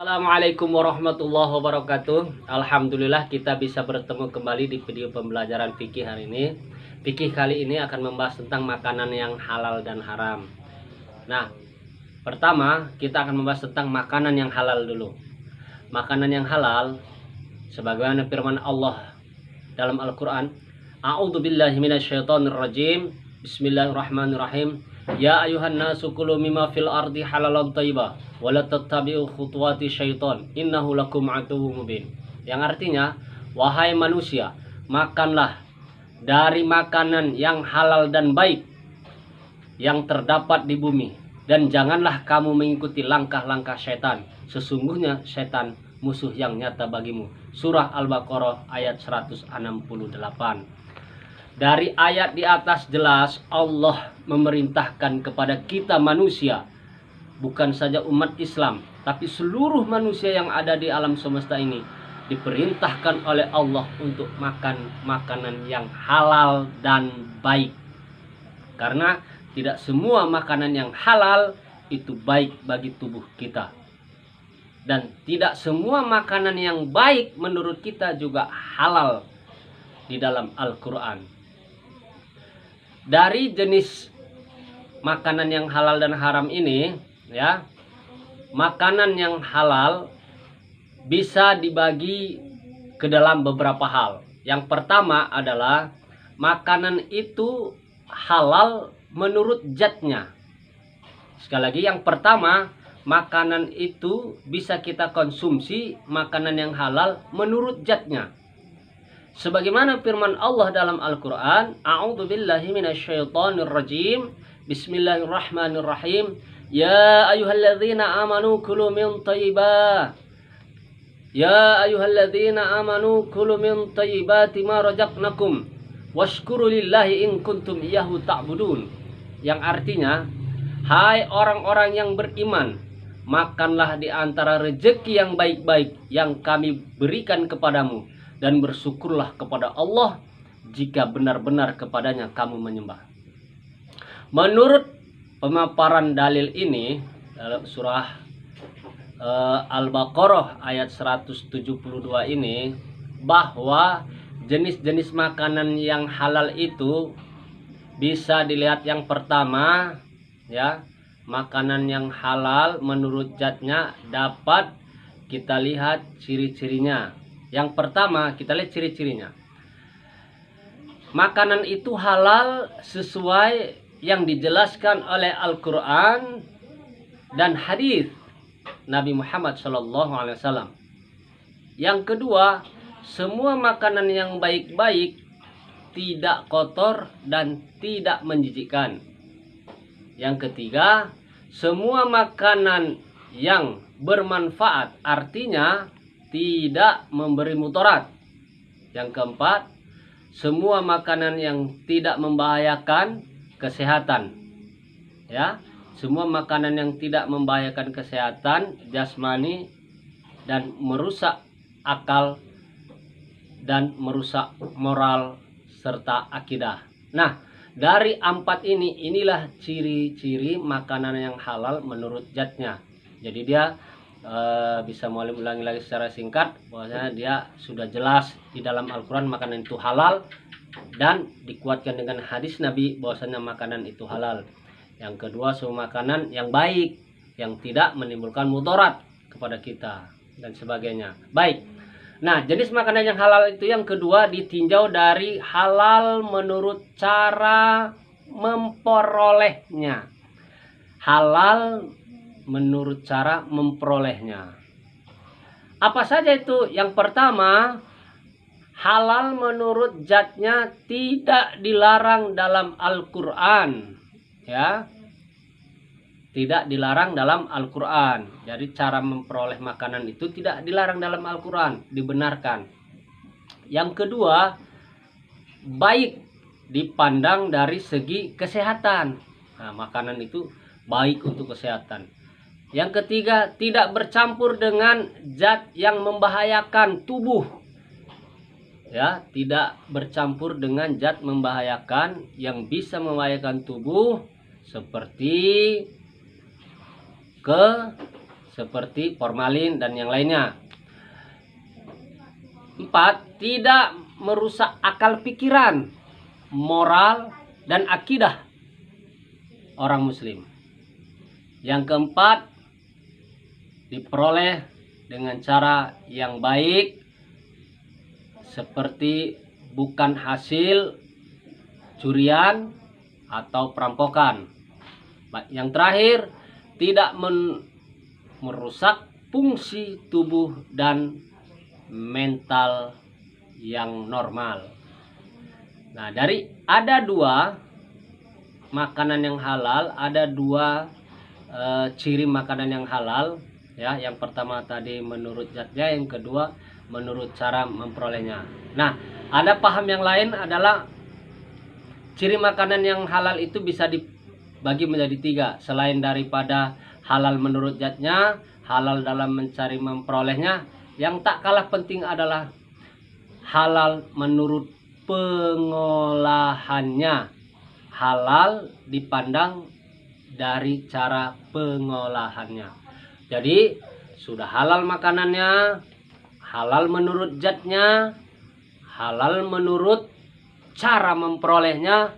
Assalamualaikum warahmatullahi wabarakatuh. Alhamdulillah kita bisa bertemu kembali di video pembelajaran fikih hari ini. Fikih kali ini akan membahas tentang makanan yang halal dan haram. Nah, pertama kita akan membahas tentang makanan yang halal dulu. Makanan yang halal sebagaimana firman Allah dalam Al-Qur'an, A'udzubillahi minasyaitonirrajim. Bismillahirrahmanirrahim. Ya ayuhan nasu kulu mimma fil ardi halalan thayyibah wa la tattabi'u khutuwati syaiton innahu lakum aduwwum mubin. Yang artinya, wahai manusia, makanlah dari makanan yang halal dan baik yang terdapat di bumi, dan janganlah kamu mengikuti langkah-langkah setan. Sesungguhnya setan musuh yang nyata bagimu. Surah Al-Baqarah ayat 168. Dari ayat di atas jelas Allah memerintahkan kepada kita manusia, bukan saja umat Islam, tapi seluruh manusia yang ada di alam semesta ini diperintahkan oleh Allah untuk makan makanan yang halal dan baik. Karena tidak semua makanan yang halal itu baik bagi tubuh kita. Dan tidak semua makanan yang baik menurut kita juga halal di dalam Al-Quran. Dari jenis makanan yang halal dan haram ini, ya, makanan yang halal bisa dibagi ke dalam beberapa hal. Yang pertama adalah makanan itu halal menurut zatnya. Sekali lagi, yang pertama, makanan itu bisa kita konsumsi, makanan yang halal menurut zatnya. Sebagaimana firman Allah dalam Al-Quran, A'udzubillahi minasyaitonirrajim. Bismillahirrahmanirrahim. Ya ayyuhalladzina amanu kulu min thayyibah. Ya ayyuhalladzina amanu kulu min thayyibati ma razaqnakum washkuru lillahi in kuntum iyyahu ta'budun. Yang artinya, hai orang-orang yang beriman, makanlah di antara rezeki yang baik-baik yang kami berikan kepadamu, dan bersyukurlah kepada Allah jika benar-benar kepadanya kamu menyembah. Menurut pemaparan dalil ini dalam surah Al-Baqarah ayat 172 ini, bahwa jenis-jenis makanan yang halal itu bisa dilihat. Yang pertama, ya, makanan yang halal menurut zatnya dapat kita lihat ciri-cirinya. Yang pertama, kita lihat ciri-cirinya. Makanan itu halal sesuai yang dijelaskan oleh Al-Quran dan hadis Nabi Muhammad SAW. Yang kedua, semua makanan yang baik-baik tidak kotor dan tidak menjijikkan. Yang ketiga, semua makanan yang bermanfaat, artinya tidak memberi mudarat. Yang keempat, semua makanan yang tidak membahayakan kesehatan. Ya, semua makanan yang tidak membahayakan kesehatan jasmani dan merusak akal dan merusak moral serta akidah. Nah, dari empat ini, inilah ciri-ciri makanan yang halal menurut zatnya. Jadi dia bisa mulai ulangi lagi secara singkat, bahwasanya dia sudah jelas di dalam Al-Quran makanan itu halal, dan dikuatkan dengan hadis Nabi bahwasanya makanan itu halal. Yang kedua, semua makanan yang baik yang tidak menimbulkan mudarat kepada kita dan sebagainya. Baik. Nah, jenis makanan yang halal itu yang kedua ditinjau dari halal menurut cara memperolehnya. Halal menurut cara memperolehnya. Apa saja itu? Yang pertama, halal menurut zatnya tidak dilarang dalam Al-Quran. Ya, tidak dilarang dalam Al-Quran. Jadi cara memperoleh makanan itu tidak dilarang dalam Al-Quran, dibenarkan. Yang kedua, baik dipandang dari segi kesehatan. Nah, makanan itu baik untuk kesehatan. Yang ketiga, tidak bercampur dengan zat yang membahayakan tubuh. Ya, tidak bercampur dengan zat membahayakan yang bisa membahayakan tubuh, seperti seperti formalin dan yang lainnya. 4. Tidak merusak akal pikiran, moral, dan akidah orang muslim. Yang keempat, diperoleh dengan cara yang baik, seperti bukan hasil curian atau perampokan. Yang terakhir, tidak merusak fungsi tubuh dan mental yang normal. Nah, ada 2 makanan yang halal, ada 2 ciri makanan yang halal, ya. Yang pertama tadi menurut zatnya, yang kedua menurut cara memperolehnya. Nah, ada paham yang lain adalah ciri makanan yang halal itu bisa dibagi menjadi 3. Selain daripada halal menurut zatnya, halal dalam mencari memperolehnya, yang tak kalah penting adalah halal menurut pengolahannya. Halal dipandang dari cara pengolahannya. Jadi sudah halal makanannya, halal menurut zatnya, halal menurut cara memperolehnya,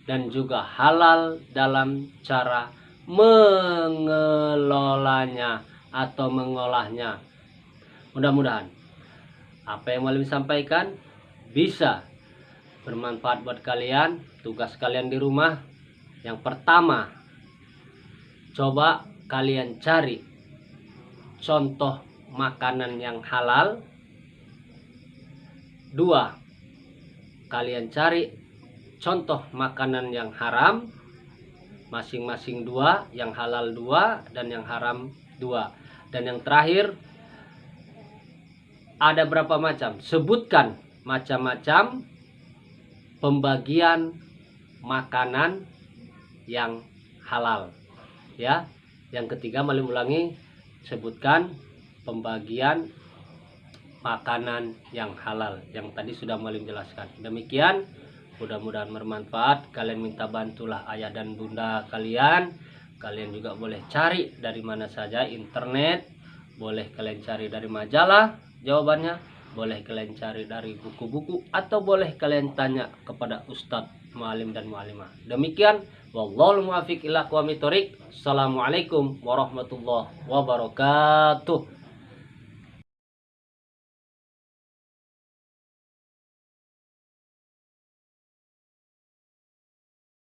dan juga halal dalam cara mengelolanya atau mengolahnya. Mudah-mudahan apa yang Malim sampaikan bisa bermanfaat buat kalian. Tugas kalian di rumah, yang pertama, coba kalian cari contoh makanan yang halal. 2, kalian cari contoh makanan yang haram. Masing-masing 2, yang halal 2 dan yang haram 2. Dan yang terakhir, ada berapa macam? Sebutkan macam-macam pembagian makanan yang halal, ya. Yang ketiga, Malim ulangi, sebutkan pembagian makanan yang halal yang tadi sudah Malim jelaskan. Demikian, mudah-mudahan bermanfaat. Kalian minta bantulah ayah dan bunda kalian. Kalian juga boleh cari dari mana saja, internet, boleh kalian cari dari majalah jawabannya, boleh kalian cari dari buku-buku, atau boleh kalian tanya kepada ustadz, mualim dan mualimah. Demikian, wallahul muwaffiq ila aqwamit thoriq. Assalamualaikum warahmatullahi wabarakatuh.